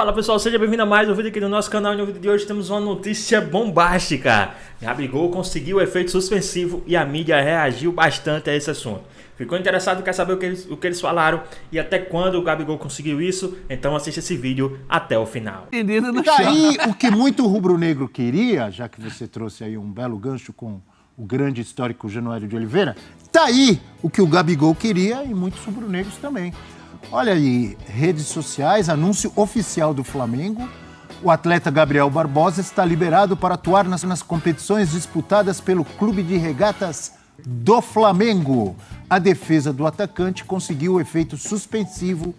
Fala pessoal, seja bem-vindo a mais um vídeo aqui no nosso canal. E no vídeo de hoje temos uma notícia bombástica. Gabigol conseguiu o efeito suspensivo e a mídia reagiu bastante a esse assunto. Ficou interessado, quer saber o que eles falaram e até quando o Gabigol conseguiu isso? Então assista esse vídeo até o final. Tá aí o que muito rubro-negro queria, já que você trouxe aí um belo gancho com o grande histórico Januário de Oliveira, tá aí o que o Gabigol queria e muitos rubro-negros também. Olha aí, redes sociais, anúncio oficial do Flamengo. O atleta Gabriel Barbosa está liberado para atuar nas competições disputadas pelo Clube de Regatas do Flamengo. A defesa do atacante conseguiu o efeito suspensivo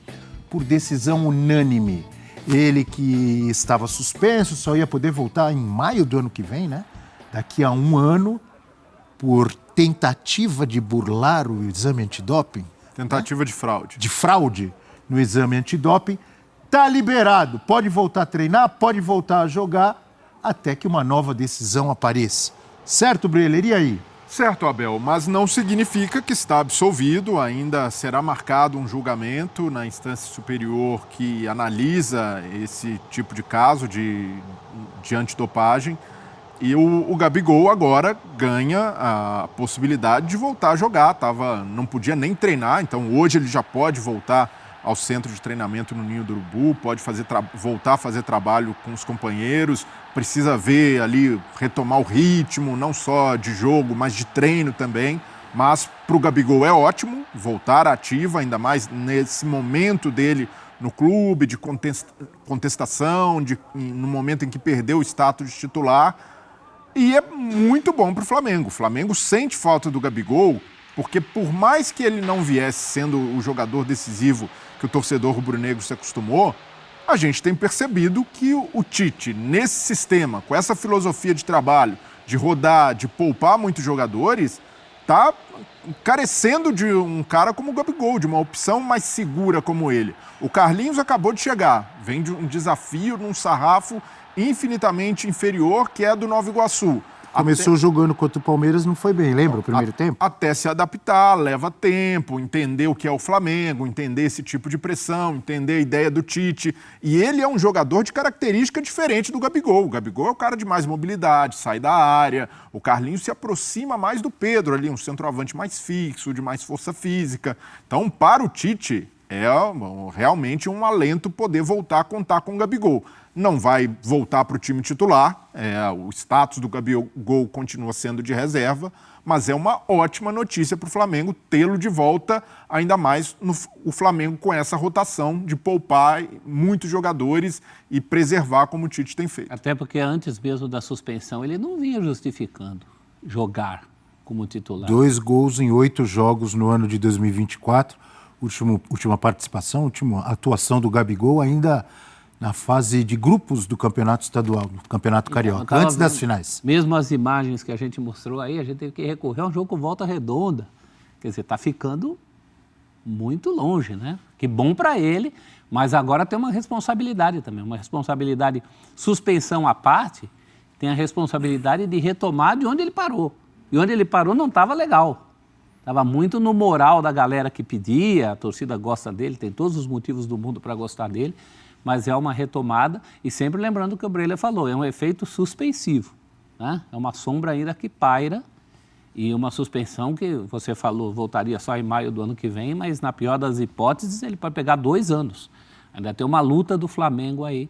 por decisão unânime. Ele que estava suspenso só ia poder voltar em maio do ano que vem, né? Daqui a um ano, por tentativa de burlar o exame antidoping. Tentativa de fraude. De fraude no exame antidoping, está liberado. Pode voltar a treinar, pode voltar a jogar, até que uma nova decisão apareça. Certo, Breler? E aí? Certo, Abel, mas não significa que está absolvido. Ainda será marcado um julgamento na instância superior que analisa esse tipo de caso de antidopagem. E o Gabigol agora ganha a possibilidade de voltar a jogar. Não podia nem treinar, então hoje ele já pode voltar ao centro de treinamento no Ninho do Urubu, pode voltar a fazer trabalho com os companheiros, precisa ver ali, retomar o ritmo, não só de jogo, mas de treino também. Mas para o Gabigol é ótimo voltar ativa, ainda mais nesse momento dele no clube, de contestação, no momento em que perdeu o status de titular. E é muito bom para o Flamengo. O Flamengo sente falta do Gabigol, porque por mais que ele não viesse sendo o jogador decisivo que o torcedor rubro-negro se acostumou, a gente tem percebido que o Tite, nesse sistema, com essa filosofia de trabalho, de rodar, de poupar muitos jogadores, está carecendo de um cara como o Gabigol, de uma opção mais segura como ele. O Carlinhos acabou de chegar, vem de um desafio num sarrafo infinitamente inferior, que é do Nova Iguaçu. Começou jogando contra o Palmeiras, não foi bem, lembra o primeiro tempo? Até se adaptar, leva tempo, entender o que é o Flamengo, entender esse tipo de pressão, entender a ideia do Tite. E ele é um jogador de característica diferente do Gabigol. O Gabigol é o cara de mais mobilidade, sai da área. O Carlinhos se aproxima mais do Pedro ali, um centroavante mais fixo, de mais força física. Então, para o Tite, é realmente um alento poder voltar a contar com o Gabigol. Não vai voltar para o time titular, o status do Gabigol continua sendo de reserva, mas é uma ótima notícia para o Flamengo tê-lo de volta, ainda mais o Flamengo com essa rotação de poupar muitos jogadores e preservar como o Tite tem feito. Até porque antes mesmo da suspensão ele não vinha justificando jogar como titular. 2 gols em 8 jogos no ano de 2024, última participação, última atuação do Gabigol ainda na fase de grupos do campeonato estadual, do campeonato carioca, antes das finais. Mesmo as imagens que a gente mostrou aí, a gente teve que recorrer a um jogo com volta redonda. Quer dizer, está ficando muito longe, né? Que bom para ele, mas agora tem uma responsabilidade também, uma responsabilidade, suspensão à parte, tem a responsabilidade de retomar de onde ele parou. E onde ele parou não estava legal. Estava muito no moral da galera que pedia, a torcida gosta dele, tem todos os motivos do mundo para gostar dele, mas é uma retomada e sempre lembrando o que o Breler falou, é um efeito suspensivo, né? É uma sombra ainda que paira e uma suspensão que você falou voltaria só em maio do ano que vem, mas na pior das hipóteses ele pode pegar 2 anos. Ainda tem uma luta do Flamengo aí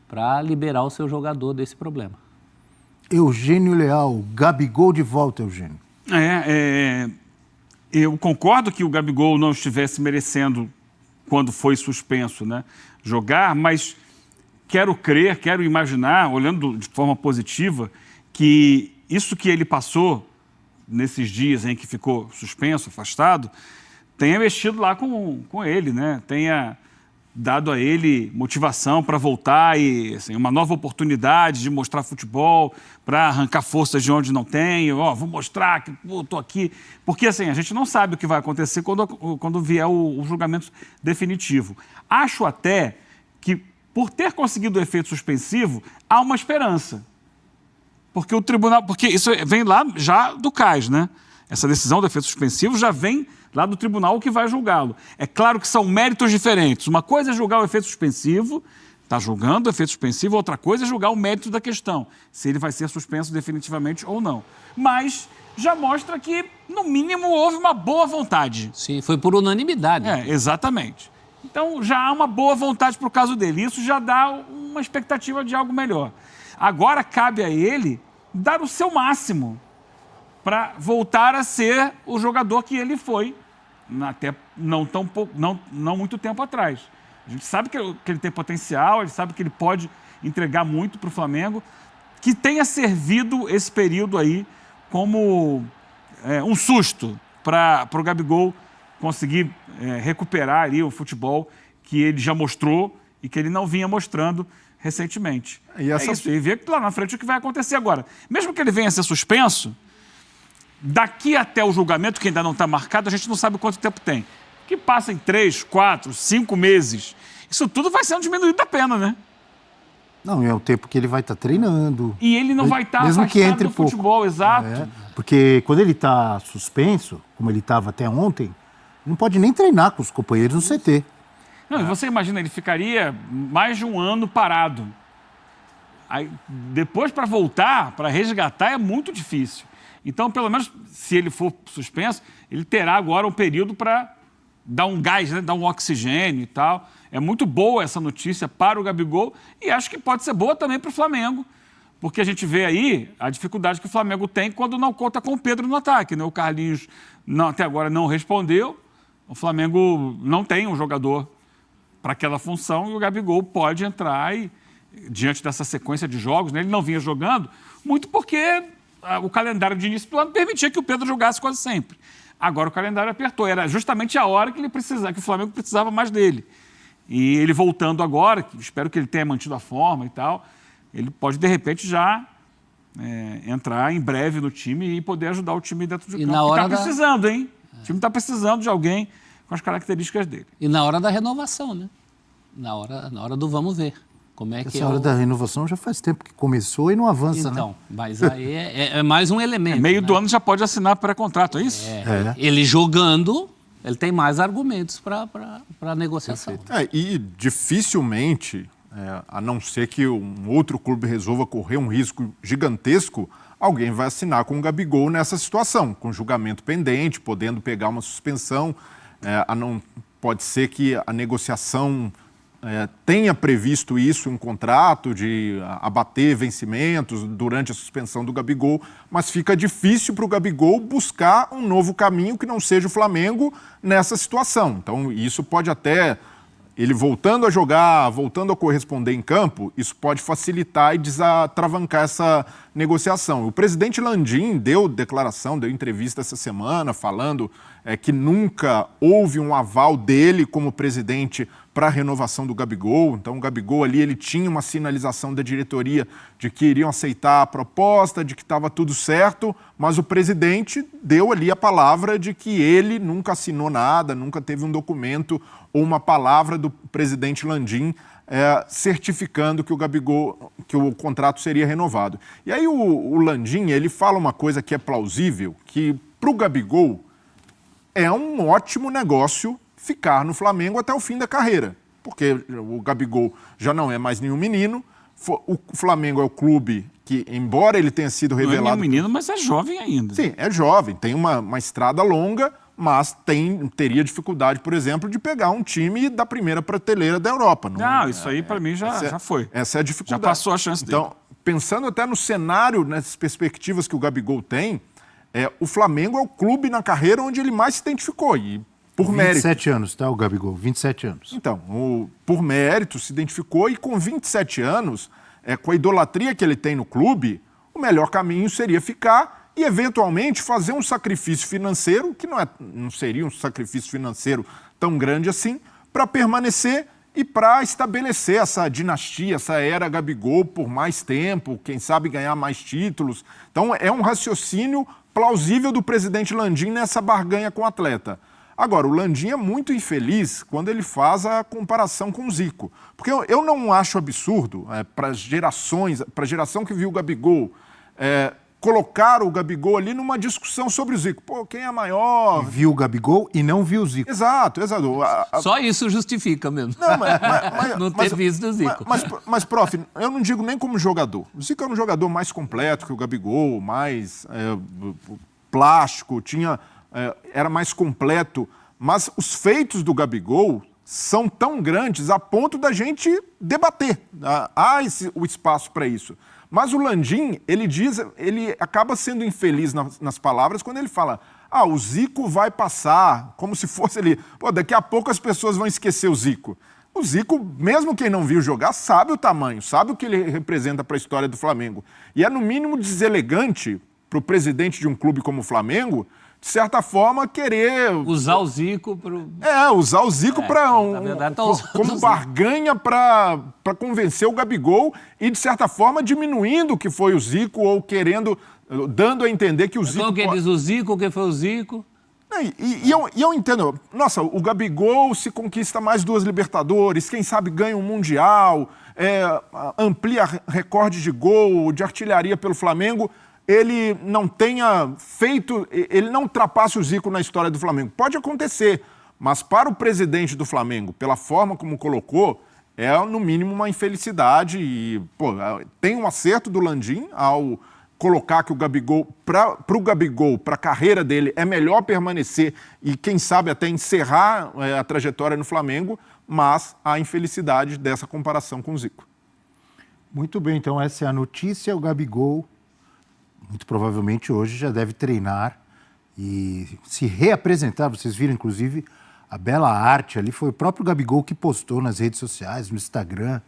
para liberar o seu jogador desse problema. Eugênio Leal, Gabigol de volta, Eugênio. Eu concordo que o Gabigol não estivesse merecendo, quando foi suspenso, né, jogar, mas quero crer, quero imaginar, olhando de forma positiva, que isso que ele passou nesses dias em que ficou suspenso, afastado, tenha mexido lá com ele, né? Tenha dado a ele motivação para voltar e assim, uma nova oportunidade de mostrar futebol, para arrancar forças de onde não tem, vou mostrar que estou aqui. Porque assim, a gente não sabe o que vai acontecer quando vier o julgamento definitivo. Acho até que, por ter conseguido o efeito suspensivo, há uma esperança. Porque o tribunal... Porque isso vem lá já do CAS, né? Essa decisão do efeito suspensivo já vem lá do tribunal que vai julgá-lo. É claro que são méritos diferentes. Uma coisa é julgar o efeito suspensivo, Está julgando o efeito suspensivo, outra coisa é julgar o mérito da questão, se ele vai ser suspenso definitivamente ou não. Mas já mostra que, no mínimo, houve uma boa vontade. Sim, foi por unanimidade. Exatamente. Então, já há uma boa vontade para o caso dele. Isso já dá uma expectativa de algo melhor. Agora, cabe a ele dar o seu máximo para voltar a ser o jogador que ele foi, até não muito tempo atrás. A gente sabe que ele tem potencial, ele sabe que ele pode entregar muito para o Flamengo, que tenha servido esse período aí como um susto para o Gabigol conseguir recuperar ali o futebol que ele já mostrou e que ele não vinha mostrando recentemente. E ver lá na frente o que vai acontecer agora. Mesmo que ele venha a ser suspenso, daqui até o julgamento, que ainda não está marcado, a gente não sabe quanto tempo tem. Que passa em 3, 4, 5 meses. Isso tudo vai sendo diminuído da pena, né? Não, é o tempo que ele vai estar treinando. E ele não vai estar afastado do futebol, exato. Porque quando ele está suspenso, como ele estava até ontem, não pode nem treinar com os companheiros no CT. Não, e você imagina, ele ficaria mais de um ano parado. Aí, depois, para voltar, para resgatar, é muito difícil. Então, pelo menos, se ele for suspenso, ele terá agora um período para dar um gás, né? Dar um oxigênio e tal. É muito boa essa notícia para o Gabigol e acho que pode ser boa também para o Flamengo, porque a gente vê aí a dificuldade que o Flamengo tem quando não conta com o Pedro no ataque, né? O Carlinhos até agora não respondeu, o Flamengo não tem um jogador para aquela função e o Gabigol pode entrar e, diante dessa sequência de jogos, né? Ele não vinha jogando muito porque o calendário de início do ano permitia que o Pedro jogasse quase sempre. Agora o calendário apertou, era justamente a hora que que o Flamengo precisava mais dele. E ele voltando agora, espero que ele tenha mantido a forma e tal, ele pode de repente já entrar em breve no time e poder ajudar o time dentro de campo. Está precisando, hein? O time está precisando de alguém com as características dele. E na hora da renovação, né? Na hora do vamos ver. Como é que essa hora da renovação já faz tempo que começou e não avança, então, né? Mas aí é mais um elemento. Meio do ano já pode assinar pré-contrato, é isso? Ele jogando, ele tem mais argumentos para negociação. E dificilmente, a não ser que um outro clube resolva correr um risco gigantesco, alguém vai assinar com o Gabigol nessa situação, com julgamento pendente, podendo pegar uma suspensão. Pode ser que a negociação tenha previsto isso em um contrato de abater vencimentos durante a suspensão do Gabigol, mas fica difícil para o Gabigol buscar um novo caminho que não seja o Flamengo nessa situação. Então, isso pode até, ele voltando a jogar, voltando a corresponder em campo, isso pode facilitar e desatravancar essa negociação. O presidente Landim deu declaração, deu entrevista essa semana, falando que nunca houve um aval dele como presidente para a renovação do Gabigol. Então, o Gabigol ali, ele tinha uma sinalização da diretoria de que iriam aceitar a proposta, de que estava tudo certo, mas o presidente deu ali a palavra de que ele nunca assinou nada, nunca teve um documento ou uma palavra do presidente Landim certificando que o Gabigol, que o contrato seria renovado. E aí o Landim, ele fala uma coisa que é plausível, que para o Gabigol é um ótimo negócio ficar no Flamengo até o fim da carreira, porque o Gabigol já não é mais nenhum menino, o Flamengo é o clube que, embora ele tenha sido revelado... Não é nenhum menino, mas é jovem ainda. Sim, é jovem, tem uma estrada longa, mas teria dificuldade, por exemplo, de pegar um time da primeira prateleira da Europa. Não, isso aí para mim já foi. Essa é a dificuldade. Já passou a chance dele. Então, pensando até no cenário, nessas perspectivas que o Gabigol tem, o Flamengo é o clube na carreira onde ele mais se identificou. E por 27 anos, tá, o Gabigol? 27 anos. Então, por mérito se identificou e com 27 anos, com a idolatria que ele tem no clube, o melhor caminho seria ficar e, eventualmente, fazer um sacrifício financeiro, que não seria um sacrifício financeiro tão grande assim, para permanecer e para estabelecer essa dinastia, essa era Gabigol por mais tempo, quem sabe ganhar mais títulos. Então, é um raciocínio plausível do presidente Landim nessa barganha com o atleta. Agora, o Landim é muito infeliz quando ele faz a comparação com o Zico. Porque eu não acho absurdo, para a geração que viu o Gabigol colocaram o Gabigol ali numa discussão sobre o Zico. Pô, quem é maior? Viu o Gabigol e não viu o Zico. Exato. Só isso justifica mesmo. Não, não ter visto o Zico. Mas, prof, eu não digo nem como jogador. O Zico era um jogador mais completo que o Gabigol, mais plástico, era mais completo. Mas os feitos do Gabigol são tão grandes a ponto da gente debater. Há o espaço para isso. Mas o Landim, ele acaba sendo infeliz nas palavras quando ele fala: o Zico vai passar, como se fosse ele. Pô, daqui a pouco as pessoas vão esquecer o Zico. O Zico, mesmo quem não viu jogar, sabe o tamanho, sabe o que ele representa para a história do Flamengo. E é, no mínimo, deselegante para o presidente de um clube como o Flamengo, de certa forma, querer... Usar o Zico usar o Zico como barganha para convencer o Gabigol e, de certa forma, diminuindo o que foi o Zico ou dando a entender que o Zico... Então, quem diz o Zico, quem foi o Zico? E eu entendo. Nossa, o Gabigol se conquista mais 2 Libertadores, quem sabe ganha um Mundial, amplia recorde de gol, de artilharia pelo Flamengo. Ele não ultrapasse o Zico na história do Flamengo. Pode acontecer, mas para o presidente do Flamengo, pela forma como colocou, é no mínimo uma infelicidade. E, tem um acerto do Landim ao colocar que o Gabigol, para o Gabigol, para a carreira dele, é melhor permanecer e, quem sabe, até encerrar a trajetória no Flamengo, mas a infelicidade dessa comparação com o Zico. Muito bem, então essa é a notícia. O Gabigol, muito provavelmente hoje, já deve treinar e se reapresentar. Vocês viram, inclusive, a bela arte ali. Foi o próprio Gabigol que postou nas redes sociais, no Instagram,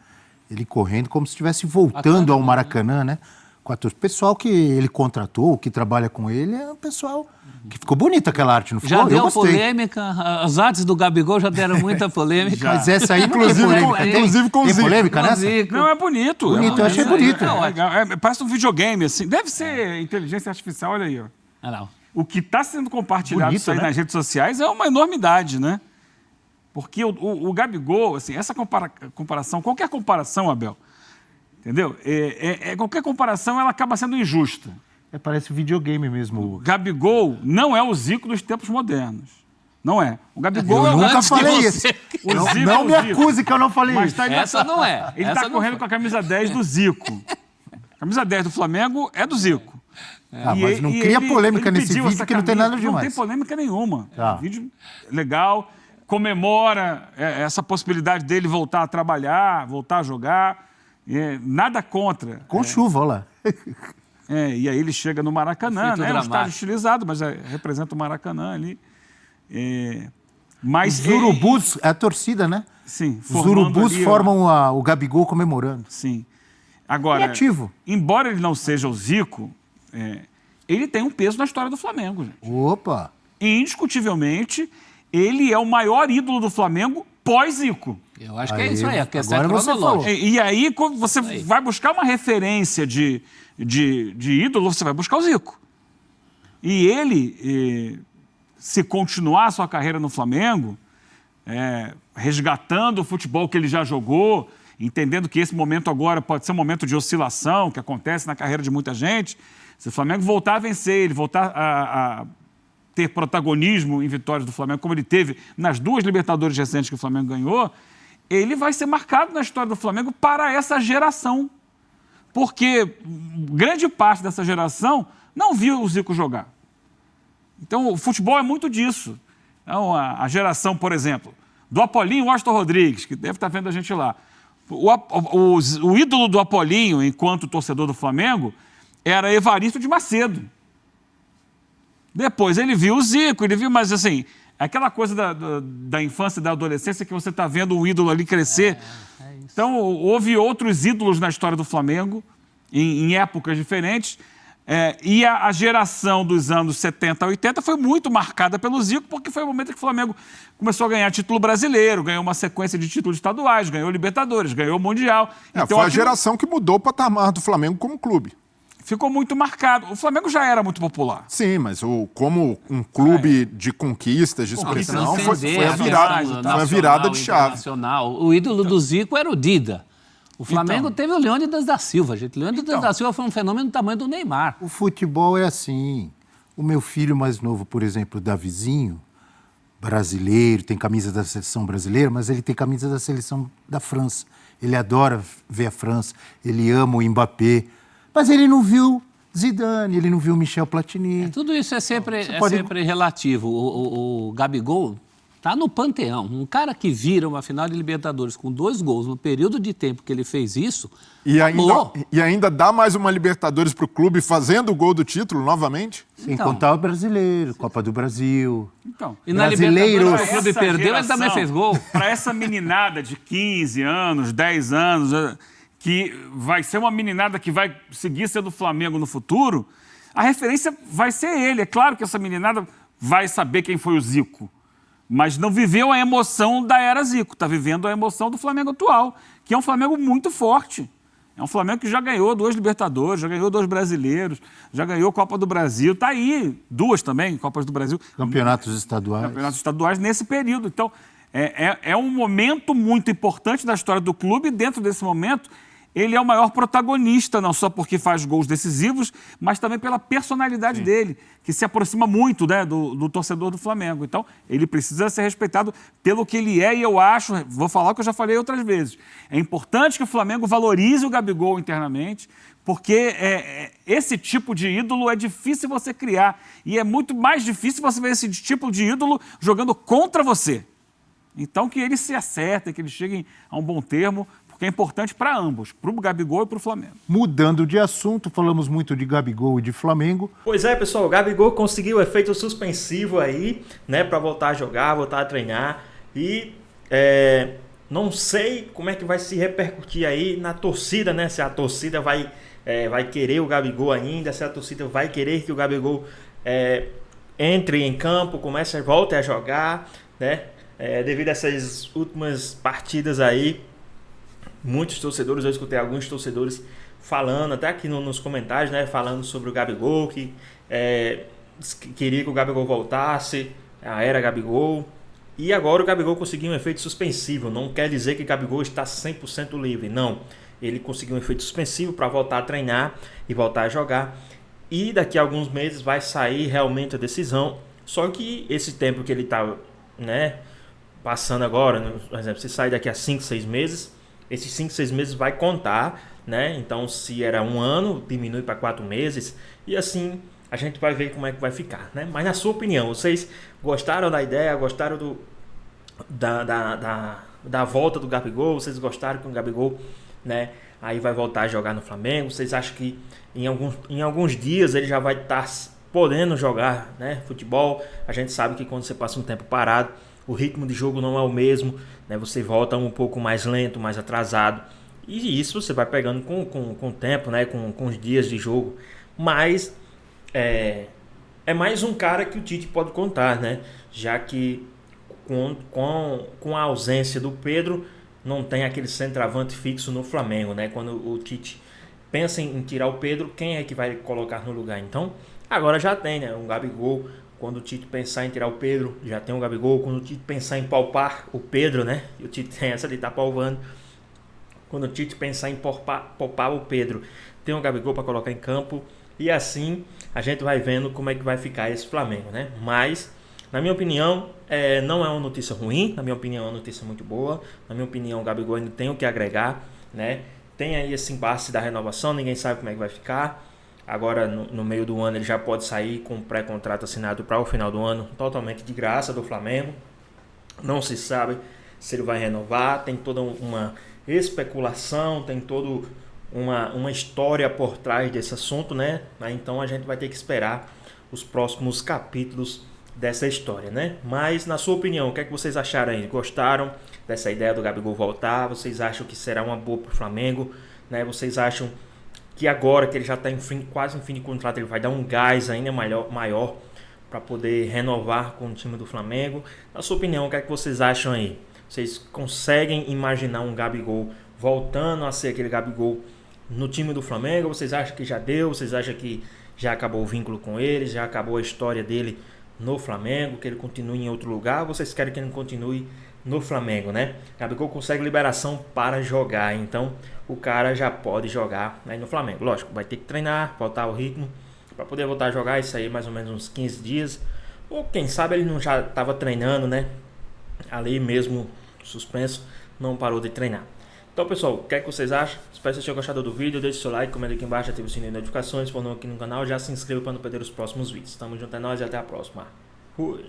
ele correndo como se estivesse voltando ao Maracanã, né? O pessoal que ele contratou, que trabalha com ele, é o pessoal que ficou bonita aquela arte, não ficou? Já deu polêmica, as artes do Gabigol já deram muita polêmica. Mas essa aí não tem polêmica. Inclusive com o Zico. Tem polêmica nessa? Não, é bonito. Bonito, eu achei bonito. Parece um videogame, assim. Deve ser inteligência artificial, olha aí, ó. Não. O que está sendo compartilhado Bonito, aí nas redes sociais é uma enormidade, né? Porque o Gabigol, assim, essa comparação, qualquer comparação, Abel, entendeu? Qualquer comparação, ela acaba sendo injusta. Parece videogame mesmo. O Gabigol não é o Zico dos tempos modernos. Não é. O Gabigol eu nunca falei isso. Não me acuse que eu não falei isso. Essa não é. Ele está correndo com a camisa 10 do Zico. A camisa 10 do Flamengo é do Zico. Mas não cria polêmica nesse vídeo que não tem nada demais. Não tem polêmica nenhuma. É um vídeo legal, comemora essa possibilidade dele voltar a trabalhar, voltar a jogar. Nada contra. Com chuva, olha lá. E aí ele chega no Maracanã, né? É um estádio estilizado, mas representa o Maracanã ali. Mas os urubus, é a torcida, né? Sim. Os urubus formam o Gabigol comemorando. Sim. Agora, criativo. Embora ele não seja o Zico, ele tem um peso na história do Flamengo, gente. Opa! Indiscutivelmente, ele é o maior ídolo do Flamengo pós-Zico. Eu acho que é isso aí, a questão agora você cronológica. E aí, quando você vai buscar uma referência de ídolo, você vai buscar o Zico. E ele, se continuar a sua carreira no Flamengo, resgatando o futebol que ele já jogou, entendendo que esse momento agora pode ser um momento de oscilação, que acontece na carreira de muita gente, se o Flamengo voltar a vencer, ele voltar a ter protagonismo em vitórias do Flamengo, como ele teve nas 2 Libertadores recentes que o Flamengo ganhou, ele vai ser marcado na história do Flamengo para essa geração. Porque grande parte dessa geração não viu o Zico jogar. Então, o futebol é muito disso. Então, a geração, por exemplo, do Apolinho Washington Rodrigues, que deve estar vendo a gente lá. O ídolo do Apolinho, enquanto torcedor do Flamengo, era Evaristo de Macedo. Depois ele viu o Zico, mas assim, aquela coisa da infância e da adolescência que você está vendo o ídolo ali crescer. Então, houve outros ídolos na história do Flamengo, em épocas diferentes, e a geração dos anos 70 a 80 foi muito marcada pelo Zico, porque foi o momento que o Flamengo começou a ganhar título brasileiro, ganhou uma sequência de títulos estaduais, ganhou Libertadores, ganhou Mundial. Então, foi a geração que mudou o patamar do Flamengo como clube. Ficou muito marcado. O Flamengo já era muito popular. Sim, mas como um clube de conquistas, de expressão, foi a virada de chave. O ídolo do Zico era o Dida. O Flamengo teve o Leônidas da Silva, gente. Leônidas da Silva foi um fenômeno do tamanho do Neymar. O futebol é assim. O meu filho mais novo, por exemplo, Davizinho, brasileiro, tem camisa da seleção brasileira, mas ele tem camisa da seleção da França. Ele adora ver a França, ele ama o Mbappé, mas ele não viu Zidane, ele não viu Michel Platini. Tudo isso é sempre relativo. O Gabigol está no panteão. Um cara que vira uma final de Libertadores com 2 gols no período de tempo que ele fez isso, e ainda dá mais uma Libertadores para o clube fazendo o gol do título novamente? Sem contar o brasileiro, Copa do Brasil. E na Brasileiro. Libertadores o clube perdeu, ele também fez gol. Para essa meninada de 15 anos, 10 anos, que vai ser uma meninada que vai seguir sendo Flamengo no futuro, a referência vai ser ele. É claro que essa meninada vai saber quem foi o Zico, mas não viveu a emoção da era Zico, está vivendo a emoção do Flamengo atual, que é um Flamengo muito forte. É um Flamengo que já ganhou 2 Libertadores, já ganhou 2 brasileiros, já ganhou Copa do Brasil, está aí, 2 também, Copas do Brasil. Campeonatos estaduais. Campeonatos estaduais nesse período. Então, é um momento muito importante da história do clube, e dentro desse momento, ele é o maior protagonista, não só porque faz gols decisivos, mas também pela personalidade dele, que se aproxima muito, né, do torcedor do Flamengo. Então, ele precisa ser respeitado pelo que ele é, e eu acho, vou falar o que eu já falei outras vezes, é importante que o Flamengo valorize o Gabigol internamente, porque esse tipo de ídolo é difícil você criar, e é muito mais difícil você ver esse tipo de ídolo jogando contra você. Então, que eles se acertem, que eles cheguem a um bom termo, porque é importante para ambos, para o Gabigol e para o Flamengo. Mudando de assunto, falamos muito de Gabigol e de Flamengo. Pois é, pessoal, o Gabigol conseguiu o efeito suspensivo aí, né, para voltar a jogar, voltar a treinar, e não sei como é que vai se repercutir aí na torcida, né, se a torcida vai querer o Gabigol ainda, se a torcida vai querer que o Gabigol entre em campo, volte a jogar, né, devido a essas últimas partidas aí. Muitos torcedores, eu escutei alguns torcedores falando, até aqui nos comentários, né, falando sobre o Gabigol, que queria que o Gabigol voltasse, a era Gabigol. E agora o Gabigol conseguiu um efeito suspensivo. Não quer dizer que o Gabigol está 100% livre, não. Ele conseguiu um efeito suspensivo para voltar a treinar e voltar a jogar. E daqui a alguns meses vai sair realmente a decisão. Só que esse tempo que ele está, né, passando agora, por exemplo, se sai daqui a 5, 6 meses... Esses 5, 6 meses vai contar, né? Então, se era 1 ano, diminui para 4 meses. E assim, a gente vai ver como é que vai ficar, né? Mas na sua opinião, vocês gostaram da ideia? Gostaram da volta do Gabigol? Vocês gostaram que o Gabigol, né, aí vai voltar a jogar no Flamengo? Vocês acham que em alguns dias ele já vai estar podendo jogar, né, futebol? A gente sabe que quando você passa um tempo parado, o ritmo de jogo não é o mesmo, né? Você volta um pouco mais lento, mais atrasado. E isso você vai pegando com o tempo, né? Com os dias de jogo. Mas é mais um cara que o Tite pode contar, né? Já que com a ausência do Pedro, não tem aquele centroavante fixo no Flamengo, né? Quando o Tite pensa em tirar o Pedro, quem é que vai colocar no lugar? Então, agora já tem, né? Um Gabigol. Quando o Tite pensar em tirar o Pedro, já tem o Gabigol. Quando o Tite pensar em poupar o Pedro, né? E o Tite tem essa de estar poupando. Quando o Tite pensar em poupar o Pedro, tem o Gabigol para colocar em campo. E assim a gente vai vendo como é que vai ficar esse Flamengo, né? Mas, na minha opinião, não é uma notícia ruim. Na minha opinião, é uma notícia muito boa. Na minha opinião, o Gabigol ainda tem o que agregar, né? Tem aí esse impasse da renovação, ninguém sabe como é que vai ficar. Agora, no meio do ano, ele já pode sair com um pré-contrato assinado para o final do ano, totalmente de graça do Flamengo. Não se sabe se ele vai renovar, tem toda uma especulação, tem toda uma história por trás desse assunto, né? Então, a gente vai ter que esperar os próximos capítulos dessa história, né? Mas, na sua opinião, o que é que vocês acharam aí? Gostaram dessa ideia do Gabigol voltar? Vocês acham que será uma boa para o Flamengo, né? Vocês acham que agora que ele já está quase em fim de contrato, ele vai dar um gás ainda maior para poder renovar com o time do Flamengo? Na sua opinião, o que é que vocês acham aí? Vocês conseguem imaginar um Gabigol voltando a ser aquele Gabigol no time do Flamengo? Vocês acham que já deu? Vocês acham que já acabou o vínculo com ele? Já acabou a história dele no Flamengo? Que ele continue em outro lugar? Ou vocês querem que ele continue no Flamengo, né? Gabigol consegue liberação para jogar, então o cara já pode jogar aí no Flamengo. Lógico, vai ter que treinar, voltar ao ritmo para poder voltar a jogar, isso aí mais ou menos uns 15 dias. Ou quem sabe ele não já estava treinando, né? Ali mesmo suspenso, não parou de treinar. Então, pessoal, o que é que vocês acham? Espero que vocês tenham gostado do vídeo. Deixe seu like, comenta aqui embaixo, ative o sininho de notificações. Se for novo aqui no canal, já se inscreva para não perder os próximos vídeos. Tamo junto, é nóis e até a próxima. Fui!